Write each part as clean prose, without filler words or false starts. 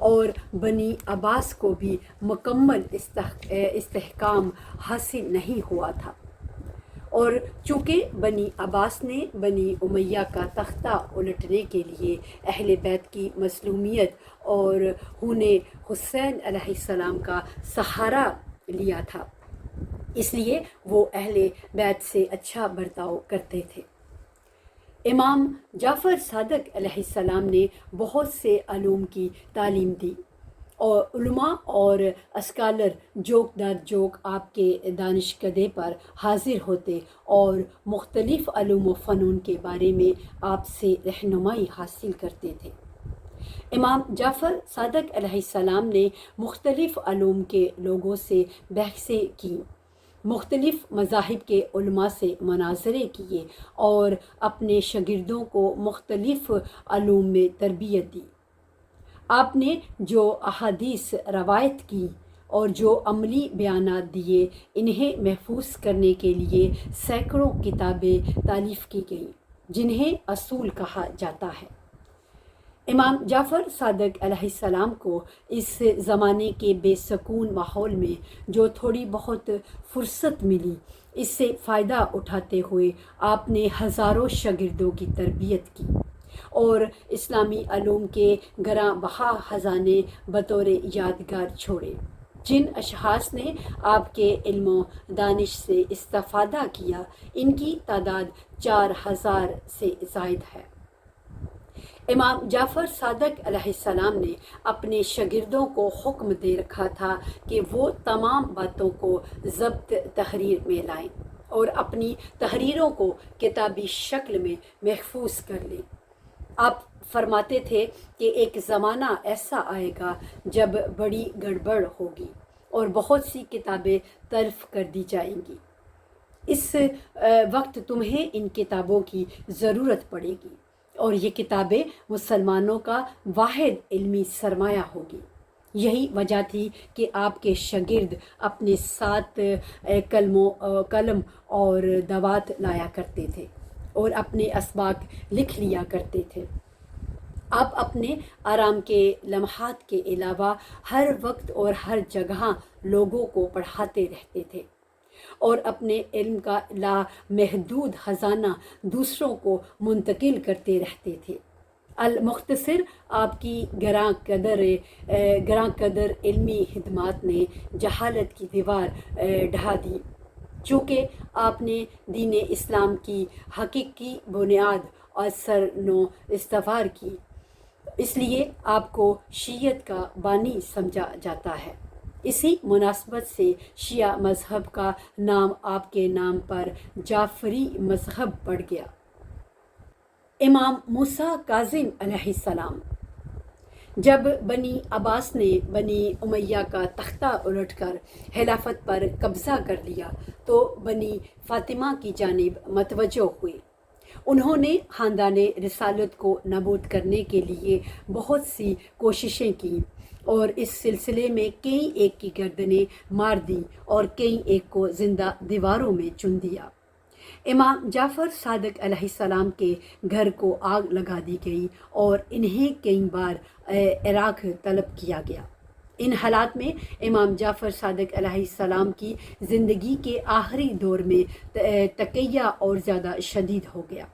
اور بنی عباس کو بھی مکمل استحکام حاصل نہیں ہوا تھا، اور چونکہ بنی عباس نے بنی امیہ کا تختہ الٹنے کے لیے اہل بیت کی مظلومیت اور خون حسین علیہ السلام کا سہارا لیا تھا، اس لیے وہ اہل بیت سے اچھا برتاؤ کرتے تھے۔ امام جعفر صادق علیہ السلام نے بہت سے علوم کی تعلیم دی، اور علماء اور اسکالر جوک در جوک آپ کے دانشکدے پر حاضر ہوتے اور مختلف علوم و فنون کے بارے میں آپ سے رہنمائی حاصل کرتے تھے۔ امام جعفر صادق علیہ السلام نے مختلف علوم کے لوگوں سے بحثیں کی، مختلف مذاہب کے علماء سے مناظرے کیے اور اپنے شاگردوں کو مختلف علوم میں تربیت دی۔ آپ نے جو احادیث روایت کی اور جو عملی بیانات دیے، انہیں محفوظ کرنے کے لیے سینکڑوں کتابیں تالیف کی گئیں، جنہیں اصول کہا جاتا ہے۔ امام جعفر صادق علیہ السلام کو اس زمانے کے بے سکون ماحول میں جو تھوڑی بہت فرصت ملی، اس سے فائدہ اٹھاتے ہوئے آپ نے ہزاروں شاگردوں کی تربیت کی اور اسلامی علوم کے گراں بہا خزانے بطور یادگار چھوڑے۔ جن اشخاص نے آپ کے علم و دانش سے استفادہ کیا، ان کی تعداد 4000 سے زائد ہے۔ امام جعفر صادق علیہ السلام نے اپنے شاگردوں کو حکم دے رکھا تھا کہ وہ تمام باتوں کو ضبط تحریر میں لائیں اور اپنی تحریروں کو کتابی شکل میں محفوظ کر لیں۔ آپ فرماتے تھے کہ ایک زمانہ ایسا آئے گا جب بڑی گڑبڑ ہوگی اور بہت سی کتابیں تلف کر دی جائیں گی۔ اس وقت تمہیں ان کتابوں کی ضرورت پڑے گی، اور یہ کتابیں مسلمانوں کا واحد علمی سرمایہ ہوگی۔ یہی وجہ تھی کہ آپ کے شاگرد اپنے ساتھ قلم اور دوات لایا کرتے تھے اور اپنے اسباق لکھ لیا کرتے تھے۔ آپ اپنے آرام کے لمحات کے علاوہ ہر وقت اور ہر جگہ لوگوں کو پڑھاتے رہتے تھے اور اپنے علم کا لامحدود خزانہ دوسروں کو منتقل کرتے رہتے تھے۔ المختصر، آپ کی گراں قدر علمی خدمات نے جہالت کی دیوار ڈھا دی۔ چونکہ آپ نے دین اسلام کی حقیقی بنیاد اور سر نو استوار کی، اس لیے آپ کو شیعت کا بانی سمجھا جاتا ہے۔ اسی مناسبت سے شیعہ مذہب کا نام آپ کے نام پر جعفری مذہب پڑ گیا۔ امام موسیٰ کاظم علیہ السلام، جب بنی عباس نے بنی امیہ کا تختہ الٹ کر خلافت پر قبضہ کر لیا تو بنی فاطمہ کی جانب متوجہ ہوئے۔ انہوں نے خاندان رسالت کو نابود کرنے کے لیے بہت سی کوششیں کیں اور اس سلسلے میں کئی ایک کی گردنیں مار دیں اور کئی ایک کو زندہ دیواروں میں چن دیا۔ امام جعفر صادق علیہ السلام کے گھر کو آگ لگا دی گئی اور انہیں کئی بار عراق طلب کیا گیا۔ ان حالات میں امام جعفر صادق علیہ السلام کی زندگی کے آخری دور میں تقیہ اور زیادہ شدید ہو گیا۔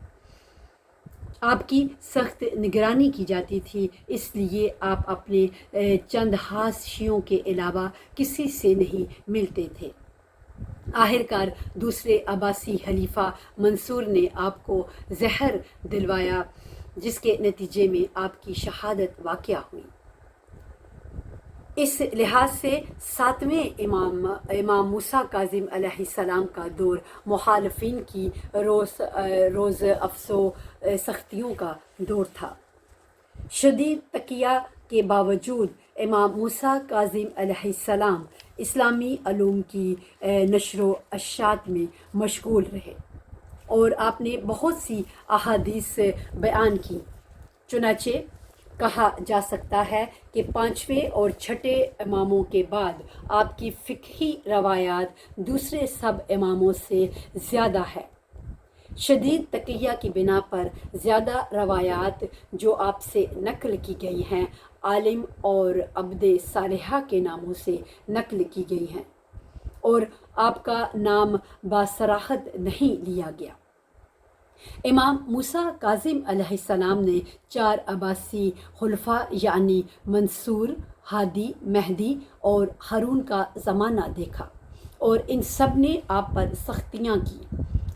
آپ کی سخت نگرانی کی جاتی تھی، اس لیے آپ اپنے چند حاشیوں کے علاوہ کسی سے نہیں ملتے تھے۔ آخرکار دوسرے عباسی خلیفہ منصور نے آپ کو زہر دلوایا، جس کے نتیجے میں آپ کی شہادت واقع ہوئی۔ اس لحاظ سے ساتویں امام موسیٰ کاظم علیہ السلام کا دور مخالفین کی روز افزو سختیوں کا دور تھا۔ شدید تقیہ کے باوجود امام موسیٰ کاظم علیہ السلام اسلامی علوم کی نشر و اشاعت میں مشغول رہے اور آپ نے بہت سی احادیث بیان کی۔ چنانچہ کہا جا سکتا ہے کہ 5ویں اور 6 اماموں کے بعد آپ کی فقہی روایات دوسرے سب اماموں سے زیادہ ہے۔ شدید تقیہ کی بنا پر زیادہ روایات جو آپ سے نقل کی گئی ہیں عالم اور عبد صالحہ کے ناموں سے نقل کی گئی ہیں، اور آپ کا نام باصراحت نہیں لیا گیا۔ امام موسیٰ کاظم علیہ السلام نے 4 عباسی خلفاء یعنی منصور، ہادی، مہدی اور ہارون کا زمانہ دیکھا، اور ان سب نے آپ پر سختیاں کی۔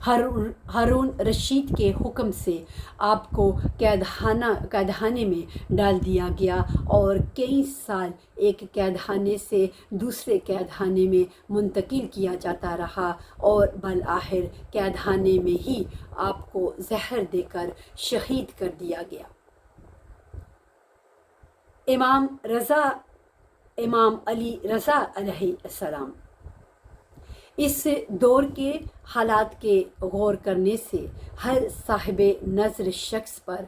ہارون رشید کے حکم سے آپ کو قید خانے میں ڈال دیا گیا، اور کئی سال ایک قید خانے سے دوسرے قید خانے میں منتقل کیا جاتا رہا، اور بالآخر قید خانے میں ہی آپ کو زہر دے کر شہید کر دیا گیا۔ امام علی رضا علیہ السلام، اس دور کے حالات کے غور کرنے سے ہر صاحب نظر شخص پر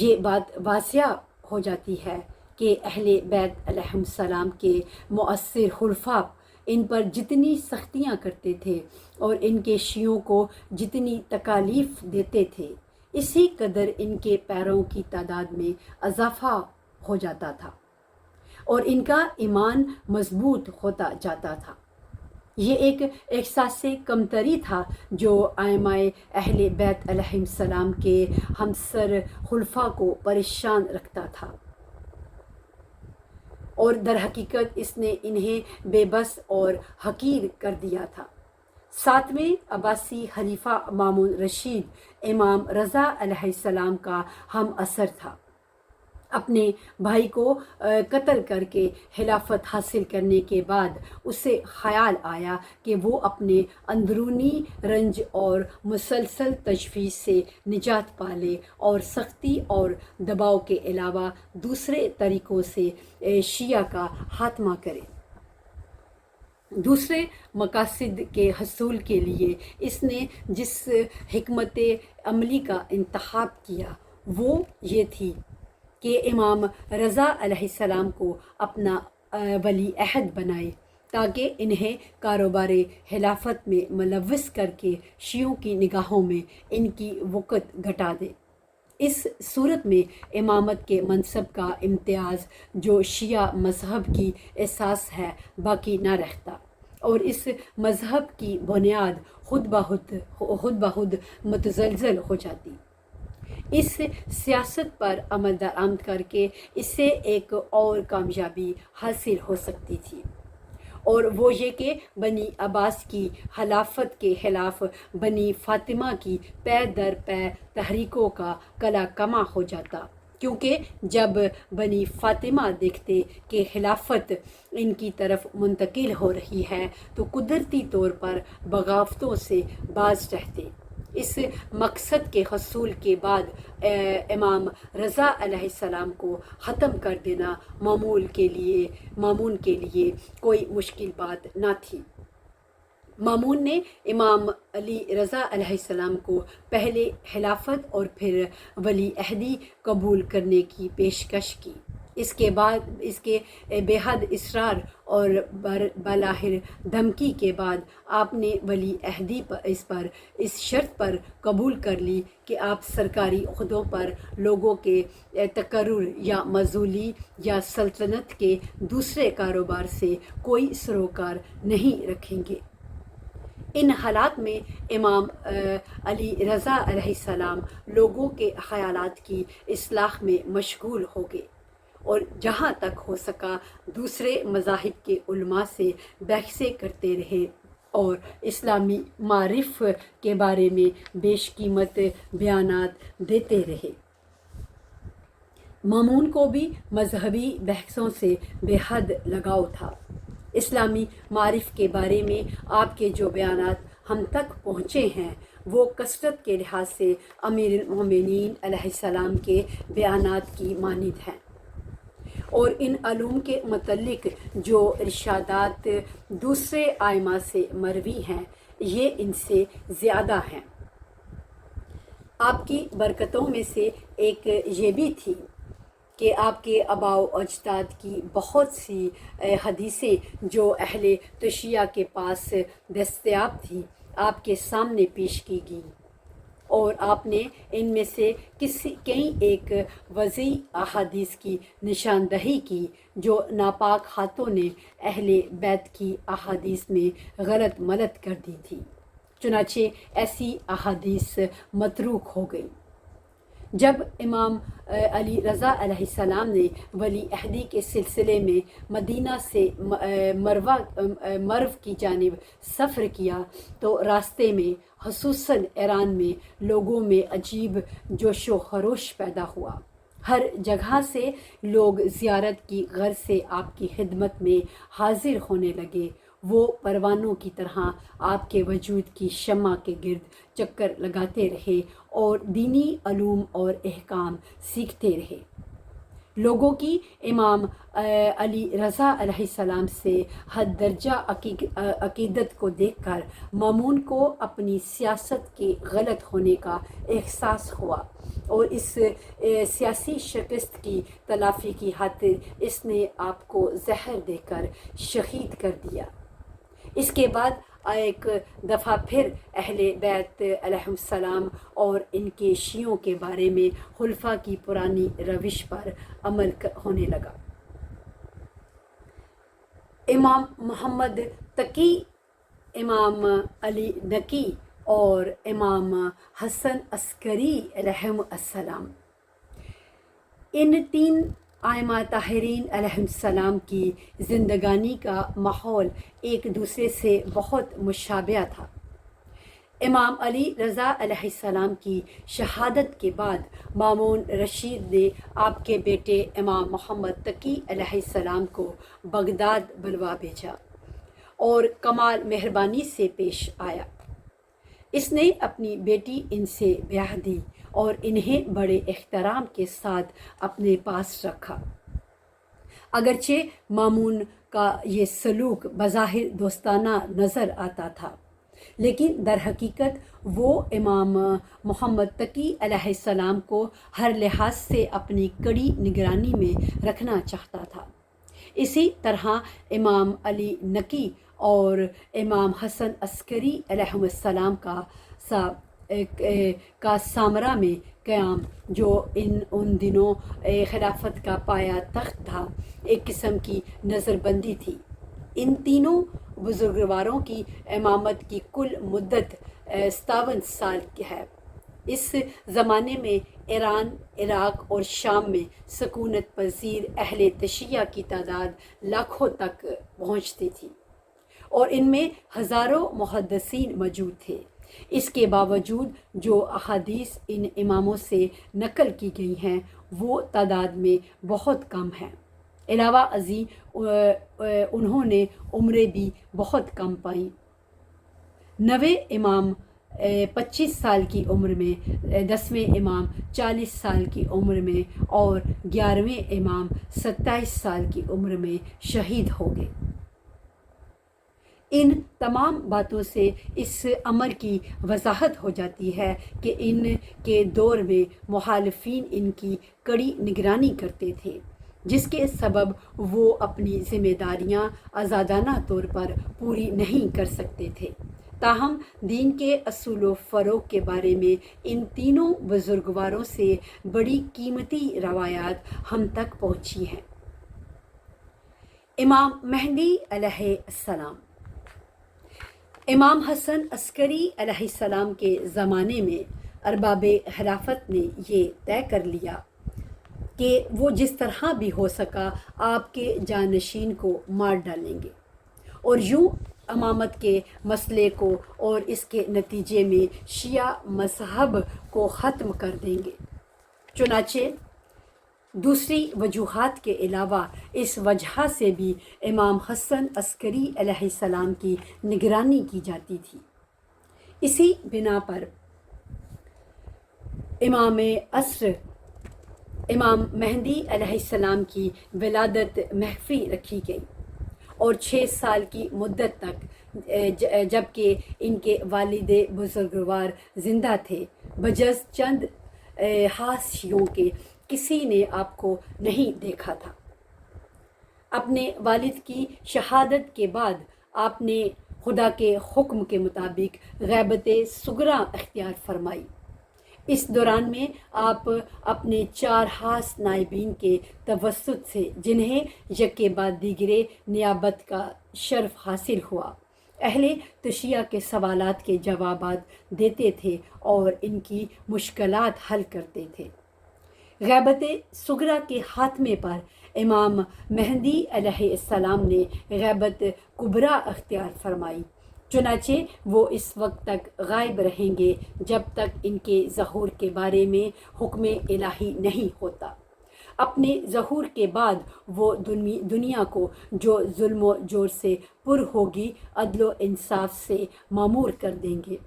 یہ بات واضح ہو جاتی ہے کہ اہل بیت علیہم السلام کے مؤثر خلفاء ان پر جتنی سختیاں کرتے تھے اور ان کے شیعوں کو جتنی تکالیف دیتے تھے، اسی قدر ان کے پیروں کی تعداد میں اضافہ ہو جاتا تھا اور ان کا ایمان مضبوط ہوتا جاتا تھا۔ یہ ایک احساس کمتری تھا جو ائمہ اہل بیت علیہم السلام کے ہمسر خلفاء کو پریشان رکھتا تھا، اور در حقیقت اس نے انہیں بے بس اور حقیر کر دیا تھا۔ 7ویں عباسی خلیفہ مامون رشید امام رضا علیہ السلام کا ہم عصر تھا۔ اپنے بھائی کو قتل کر کے خلافت حاصل کرنے کے بعد اسے خیال آیا کہ وہ اپنے اندرونی رنج اور مسلسل تجویز سے نجات پالے اور سختی اور دباؤ کے علاوہ دوسرے طریقوں سے شیعہ کا خاتمہ کرے۔ دوسرے مقاصد کے حصول کے لیے اس نے جس حکمت عملی کا انتخاب کیا وہ یہ تھی کہ امام رضا علیہ السلام کو اپنا ولی عہد بنائے تاکہ انہیں کاروبار خلافت میں ملوث کر کے شیعوں کی نگاہوں میں ان کی وقت گھٹا دے۔ اس صورت میں امامت کے منصب کا امتیاز جو شیعہ مذہب کی اساس ہے باقی نہ رہتا، اور اس مذہب کی بنیاد خود بخود متزلزل ہو جاتی۔ اس سیاست پر عمل درآمد کر کے اسے ایک اور کامیابی حاصل ہو سکتی تھی، اور وہ یہ کہ بنی عباس کی خلافت کے خلاف بنی فاطمہ کی پے در پے تحریکوں کا کلا کما ہو جاتا، کیونکہ جب بنی فاطمہ دیکھتے کہ خلافت ان کی طرف منتقل ہو رہی ہے تو قدرتی طور پر بغاوتوں سے باز رہتے۔ اس مقصد کے حصول کے بعد امام رضا علیہ السلام کو ختم کر دینا مامون کے لیے کوئی مشکل بات نہ تھی۔ مامون نے امام علی رضا علیہ السلام کو پہلے خلافت اور پھر ولی عہدی قبول کرنے کی پیشکش کی۔ اس کے بعد اس کے بے حد اصرار اور بالآخر دھمکی کے بعد آپ نے ولی عہدی اس شرط پر قبول کر لی کہ آپ سرکاری عہدوں پر لوگوں کے تقرر یا معزولی یا سلطنت کے دوسرے کاروبار سے کوئی سروکار نہیں رکھیں گے۔ ان حالات میں امام علی رضا علیہ السلام لوگوں کے خیالات کی اصلاح میں مشغول ہو گئے، اور جہاں تک ہو سکا دوسرے مذاہب کے علماء سے بحثیں کرتے رہے اور اسلامی معارف کے بارے میں بیش قیمت بیانات دیتے رہے۔ مامون کو بھی مذہبی بحثوں سے بے حد لگاؤ تھا۔ اسلامی معارف کے بارے میں آپ کے جو بیانات ہم تک پہنچے ہیں وہ کثرت کے لحاظ سے امیر المومنین علیہ السلام کے بیانات کی مانند ہیں، اور ان علوم کے متعلق جو ارشادات دوسرے ائمہ سے مروی ہیں یہ ان سے زیادہ ہیں۔ آپ کی برکتوں میں سے ایک یہ بھی تھی کہ آپ کے آباء و اجداد کی بہت سی حدیثیں جو اہل تشیع کے پاس دستیاب تھیں آپ کے سامنے پیش کی گئیں، اور آپ نے ان میں سے کئی ایک وضیع احادیث کی نشاندہی کی جو ناپاک ہاتھوں نے اہل بیت کی احادیث میں غلط ملت کر دی تھی، چنانچہ ایسی احادیث متروک ہو گئی۔ جب امام علی رضا علیہ السلام نے ولی عہدی کے سلسلے میں مدینہ سے مرو کی جانب سفر کیا تو راستے میں خصوصاً ایران میں لوگوں میں عجیب جوش و خروش پیدا ہوا۔ ہر جگہ سے لوگ زیارت کی غرض سے آپ کی خدمت میں حاضر ہونے لگے۔ وہ پروانوں کی طرح آپ کے وجود کی شمع کے گرد چکر لگاتے رہے اور دینی علوم اور احکام سیکھتے رہے۔ لوگوں کی امام علی رضا علیہ السلام سے حد درجہ عقیدت کو دیکھ کر مامون کو اپنی سیاست کے غلط ہونے کا احساس ہوا اور اس سیاسی شکست کی تلافی کی خاطر اس نے آپ کو زہر دے کر شہید کر دیا۔ اس کے بعد ایک دفعہ پھر اہل بیت علیہ السلام اور ان کے شیعوں کے بارے میں خلفاء کی پرانی روش پر عمل ہونے لگا۔ امام محمد تقی، امام علی نقی اور امام حسن عسکری علیہم السلام، ان تین ائمہ طاہرین علیہم السلام کی زندگانی کا ماحول ایک دوسرے سے بہت مشابہ تھا۔ امام علی رضا علیہ السلام کی شہادت کے بعد مامون رشید نے آپ کے بیٹے امام محمد تقی علیہ السلام کو بغداد بلوا بھیجا اور کمال مہربانی سے پیش آیا۔ اس نے اپنی بیٹی ان سے بیاہ دی اور انہیں بڑے احترام کے ساتھ اپنے پاس رکھا۔ اگرچہ مامون کا یہ سلوک بظاہر دوستانہ نظر آتا تھا، لیکن در حقیقت وہ امام محمد تقی علیہ السلام کو ہر لحاظ سے اپنی کڑی نگرانی میں رکھنا چاہتا تھا۔ اسی طرح امام علی نقی اور امام حسن عسکری علیہ السلام کا سامرا میں قیام، جو ان دنوں خلافت کا پایہ تخت تھا، ایک قسم کی نظر بندی تھی۔ ان تینوں بزرگواروں کی امامت کی کل مدت 57 سال کی ہے۔ اس زمانے میں ایران، عراق اور شام میں سکونت پذیر اہل تشیع کی تعداد لاکھوں تک پہنچتی تھی اور ان میں ہزاروں محدثین موجود تھے۔ اس کے باوجود جو احادیث ان اماموں سے نقل کی گئی ہیں وہ تعداد میں بہت کم ہیں۔ علاوہ ازیں انہوں نے عمریں بھی بہت کم پائیں۔ 9 امام 25 سال کی عمر میں، 10ویں امام 40 سال کی عمر میں اور 11ویں امام 27 سال کی عمر میں شہید ہو گئے۔ ان تمام باتوں سے اس امر کی وضاحت ہو جاتی ہے کہ ان کے دور میں مخالفین ان کی کڑی نگرانی کرتے تھے، جس کے سبب وہ اپنی ذمہ داریاں آزادانہ طور پر پوری نہیں کر سکتے تھے۔ تاہم دین کے اصول و فروغ کے بارے میں ان تینوں بزرگواروں سے بڑی قیمتی روایات ہم تک پہنچی ہیں۔ امام مہدی علیہ السلام، امام حسن عسکری علیہ السلام کے زمانے میں ارباب خلافت نے یہ طے کر لیا کہ وہ جس طرح بھی ہو سکا آپ کے جانشین کو مار ڈالیں گے اور یوں امامت کے مسئلے کو اور اس کے نتیجے میں شیعہ مذہب کو ختم کر دیں گے۔ چنانچہ دوسری وجوہات کے علاوہ اس وجہ سے بھی امام حسن عسکری علیہ السلام کی نگرانی کی جاتی تھی۔ اسی بنا پر امام عصر امام مہدی علیہ السلام کی ولادت مخفی رکھی گئی اور 6 سال کی مدت تک، جبکہ ان کے والد بزرگوار زندہ تھے، بجز چند خاص شیعوں کے کسی نے آپ کو نہیں دیکھا تھا۔ اپنے والد کی شہادت کے بعد آپ نے خدا کے حکم کے مطابق غیبت صغریٰ اختیار فرمائی اس دوران میں آپ اپنے 4 خاص نائبین کے توسط سے جنہیں یکے بعد دیگرے نیابت کا شرف حاصل ہوا، اہل تشیع کے سوالات کے جوابات دیتے تھے اور ان کی مشکلات حل کرتے تھے۔ غیبت صغریٰ کے خاتمے پر امام مہدی علیہ السلام نے غیبت کبریٰ اختیار فرمائی، چنانچہ وہ اس وقت تک غائب رہیں گے جب تک ان کے ظہور کے بارے میں حکم الہی نہیں ہوتا۔ اپنے ظہور کے بعد وہ دنیا کو جو ظلم و جور سے پر ہوگی عدل و انصاف سے معمور کر دیں گے۔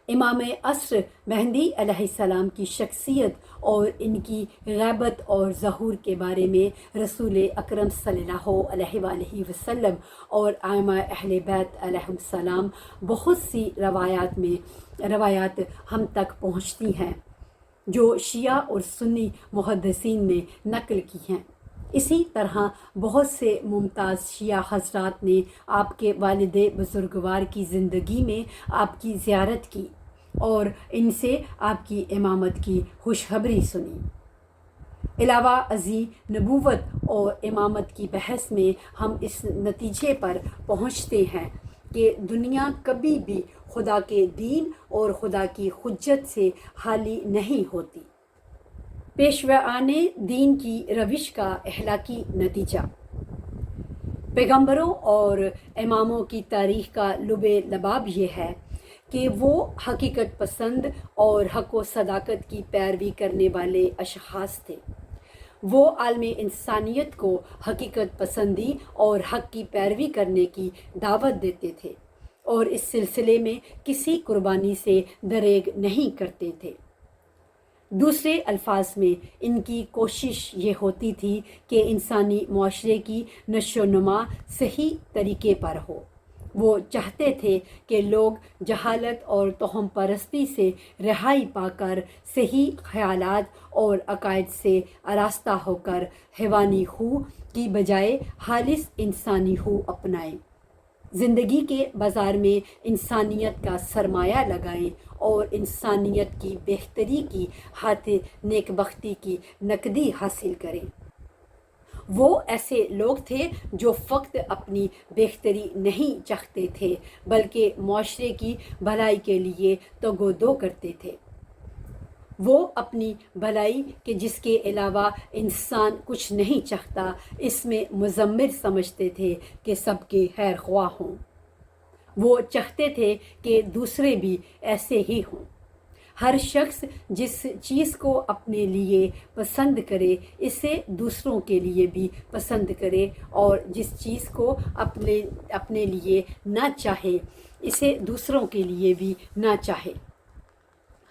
امام عصر مہدی علیہ السلام کی شخصیت اور ان کی غیبت اور ظہور کے بارے میں رسول اکرم صلی اللہ علیہ وآلہ وسلم اور ائمہ اہل بیت علیہم السلام بہت سی روایات ہم تک پہنچتی ہیں جو شیعہ اور سنی محدثین نے نقل کی ہیں۔ اسی طرح بہت سے ممتاز شیعہ حضرات نے آپ کے والد بزرگوار کی زندگی میں آپ کی زیارت کی اور ان سے آپ کی امامت کی خوشخبری سنی۔ علاوہ ازیں نبوت اور امامت کی بحث میں ہم اس نتیجے پر پہنچتے ہیں کہ دنیا کبھی بھی خدا کے دین اور خدا کی حجت سے خالی نہیں ہوتی۔ پیشوائان دین کی روش کا اخلاقی نتیجہ۔ پیغمبروں اور اماموں کی تاریخ کا لب لباب یہ ہے کہ وہ حقیقت پسند اور حق و صداقت کی پیروی کرنے والے اشخاص تھے۔ وہ عالم انسانیت کو حقیقت پسندی اور حق کی پیروی کرنے کی دعوت دیتے تھے اور اس سلسلے میں کسی قربانی سے دریغ نہیں کرتے تھے۔ دوسرے الفاظ میں ان کی کوشش یہ ہوتی تھی کہ انسانی معاشرے کی نشو و نما صحیح طریقے پر ہو۔ وہ چاہتے تھے کہ لوگ جہالت اور توہم پرستی سے رہائی پا کر صحیح خیالات اور عقائد سے آراستہ ہو کر حیوانی خو کی بجائے خالص انسانی خو اپنائیں، زندگی کے بازار میں انسانیت کا سرمایہ لگائیں اور انسانیت کی بہتری کی خاطر نیک بختی کی نقدی حاصل کریں۔ وہ ایسے لوگ تھے جو فقط اپنی بہتری نہیں چاہتے تھے بلکہ معاشرے کی بھلائی کے لیے تگ و دو کرتے تھے۔ وہ اپنی بھلائی کہ جس کے علاوہ انسان کچھ نہیں چاہتا اس میں مضمر سمجھتے تھے کہ سب کے خیر خواہ ہوں۔ وہ چاہتے تھے کہ دوسرے بھی ایسے ہی ہوں۔ ہر شخص جس چیز کو اپنے لیے پسند کرے اسے دوسروں کے لیے بھی پسند کرے اور جس چیز کو اپنے لیے نہ چاہے اسے دوسروں کے لیے بھی نہ چاہے۔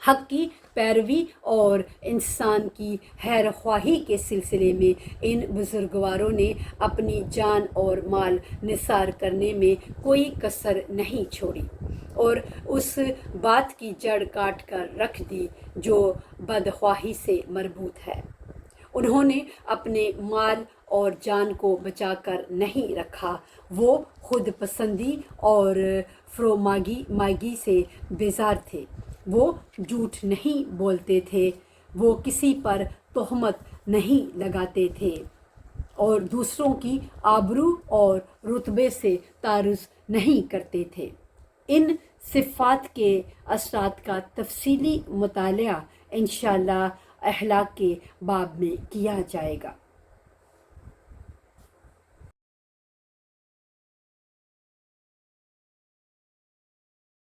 حق کی پیروی اور انسان کی خیر خواہی کے سلسلے میں ان بزرگواروں نے اپنی جان اور مال نثار کرنے میں کوئی کسر نہیں چھوڑی اور اس بات کی جڑ کاٹ کر رکھ دی جو بدخواہی سے مربوط ہے۔ انہوں نے اپنے مال اور جان کو بچا کر نہیں رکھا، وہ خود پسندی اور فروماگی سے بیزار تھے۔ وہ جھوٹ نہیں بولتے تھے، وہ کسی پر تہمت نہیں لگاتے تھے اور دوسروں کی آبرو اور رتبے سے تعرض نہیں کرتے تھے۔ ان صفات کے اثرات کا تفصیلی مطالعہ انشاءاللہ اخلاق کے باب میں کیا جائے گا۔